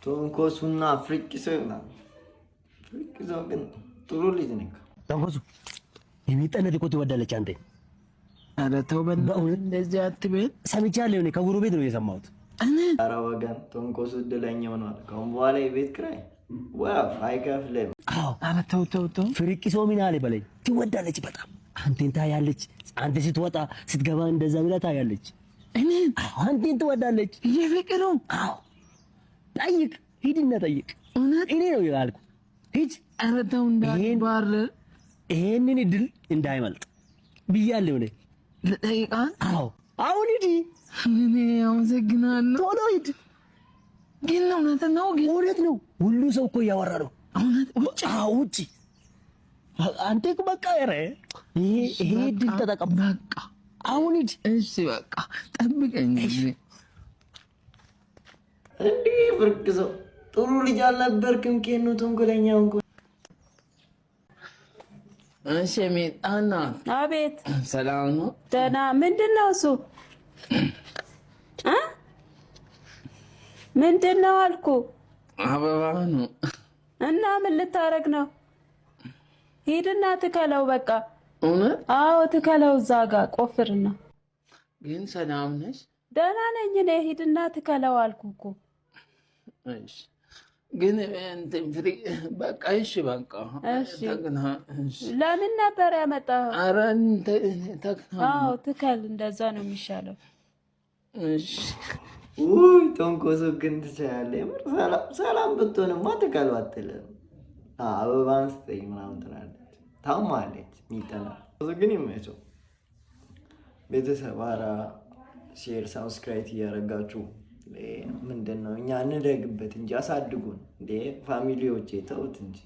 ቶንኮሱና ፍሪኪሶ ይሆናል። ፍሪኪሶ ግን ጥሩ ልጅ ነህ። ቶንኮሱ የሚጠነድ እኮ ትወዳለች አንተ። ኧረ ተው በእናትህ እንደዚህ አትበል። ሰምቻለሁ እኔ ከጎረቤት ነው የሰማሁት። ኧረ ወገን ቶንኮሱ እድለኛ ሆኗል። ከአሁን በኋላ የቤት ኪራይ ወፍ አይከፍልም። ኧረ ተው ተው ተው። ፍሪኪሶ ምን አለ በለኝ። ትወዳለች በጣም አንተን ታያለች። አንተ ስትወጣ ስትገባ እንደዛ ብላ ታያለች። አንተን ትወዳለች። የፍቅሩ አዎ ጠይቅ፣ ሂድና ጠይቅ። እውነት እኔ ነው ያልኩህ። ሂድ። ኧረ ተው እንዳትባረር። ይሄንን እድል እንዳይመልጥ ብያለሁ እኔ። ልጠይቃት? አዎ አሁን ሂድ። እኔ አመሰግናለሁ። ቶሎ ሂድ። ግን እውነት ነው? ግን እውነት ነው። ሁሉ ሰው እኮ እያወራ ነው። እውነት? ውጭ? አዎ ውጭ። አንተ እኮ በቃ ኧረ ይሄ እድል ተጠቀም። በቃ አሁን ሂድ። እሺ በቃ ጠብቀኝ። እንዴ ፍሪኪሶ ጥሩ ልጅ አልነበርክም? ከኑ ተንኮለኛው እንኳን እሺ ሜጣና። አቤት። ሰላም ነው? ደህና። ምንድን ነው እሱ? ምንድን ነው አልኩ? አበባ ነው። እና ምን ልታረግ ነው? ሂድና ትከለው በቃ። እውነት? አዎ ትከለው፣ እዛ ጋር ቆፍርና። ግን ሰላም ነሽ? ደህና ነኝ እኔ። ሂድና ትከለው አልኩ እኮ። እሺ ግን እንትን በቃ እሺ በቃ እሺ። እሺ ለምን ነበር ያመጣኸው? ኧረ ተክና። አዎ ትከል፣ እንደዛ ነው የሚሻለው። እሺ ውይ ቶንኮሱ ግን ትችላለህ። የምር ሰላም ብትሆንማ ትከለው አትልም። አበባን ስጠኝ ምናምን ትላለች። ታማለች። ሚጠና ግን ይመቸው። ቤተሰብ ኧረ ሼር ሰብስክራይብ እያደረጋችሁ ምንድን ነው እኛ እንደግበት እንጂ አሳድጉን እንዴ ፋሚሊዎቼ፣ ተውት እንጂ